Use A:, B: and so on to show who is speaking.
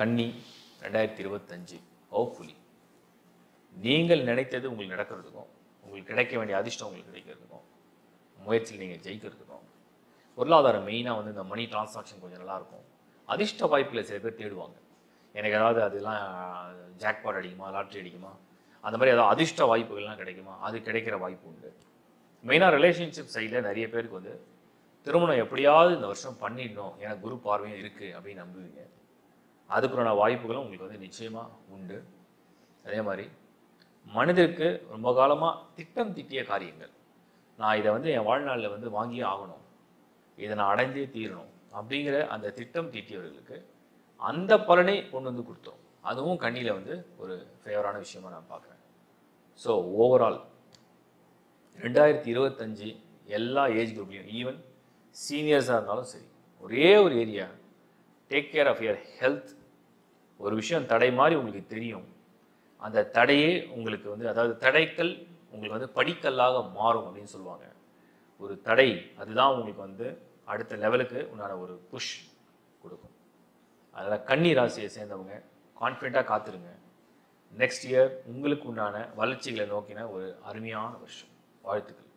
A: கன்னி 2025 ஹோப்ஃபுல்லி நீங்கள் நினைத்தது உங்களுக்கு நடக்கிறதுக்கும், உங்களுக்கு கிடைக்க வேண்டிய அதிர்ஷ்டம் உங்களுக்கு கிடைக்கிறதுக்கும், முயற்சியில் நீங்கள் ஜெயிக்கிறதுக்கும், பொருளாதாரம் மெயினாக வந்து இந்த மணி டிரான்சாக்ஷன் கொஞ்சம் நல்லாயிருக்கும். அதிர்ஷ்ட வாய்ப்புகளை சில பேர் தேடுவாங்க. எனக்கு ஏதாவது அதெல்லாம் ஜாக்பாட் அடிக்குமா, லாட்ரி அடிக்குமா, அந்த மாதிரி ஏதாவது அதிர்ஷ்ட வாய்ப்புகள்லாம் கிடைக்குமா, அது கிடைக்கிற வாய்ப்பு உண்டு. மெயினாக ரிலேஷன்ஷிப் சைடில் நிறைய பேருக்கு வந்து திருமணம் எப்படியாவது இந்த வருஷம் பண்ணிடணும், எனக்கு குரு பார்வையும் இருக்குது அப்படின்னு நம்புவீங்க. அதுக்குறான வாய்ப்புகளும் உங்களுக்கு வந்து நிச்சயமாக உண்டு. அதே மாதிரி மனிதருக்கு ரொம்ப காலமாக திட்டம் தீட்டிய காரியங்கள், நான் இதை வந்து என் வாழ்நாளில் வந்து வாங்கியே ஆகணும், இதை நான் அடைந்தே தீரணும் அப்படிங்கிற அந்த திட்டம் தீட்டியவர்களுக்கு அந்த பலனை கொண்டு வந்து கொடுத்தோம். அதுவும் கண்ணியில் வந்து ஒரு ஃபேவரான விஷயமா நான் பார்க்குறேன். ஸோ ஓவரால் 2025 எல்லா ஏஜ் குரூப்லையும், ஈவன் சீனியர்ஸாக இருந்தாலும் சரி, ஒரே ஒரு area, take care of your health. ஒரு விஷயம் தடை மாதிரி உங்களுக்கு தெரியும், அந்த தடையே உங்களுக்கு வந்து, அதாவது தடைக்கல் உங்களுக்கு வந்து படிக்கல்லாக மாறும் அப்படின்னு சொல்லுவாங்க. ஒரு தடை அதுதான் உங்களுக்கு வந்து அடுத்த லெவலுக்கு உண்டான ஒரு புஷ் கொடுக்கும். அதில் கன்னி ராசியை சேர்ந்தவங்க கான்ஃபிடெண்ட்டாக காத்துருங்க. நெக்ஸ்ட் இயர் உங்களுக்கு உண்டான வளர்ச்சிகளை நோக்கின ஒரு அருமையான வருஷம். வாழ்த்துக்கள்.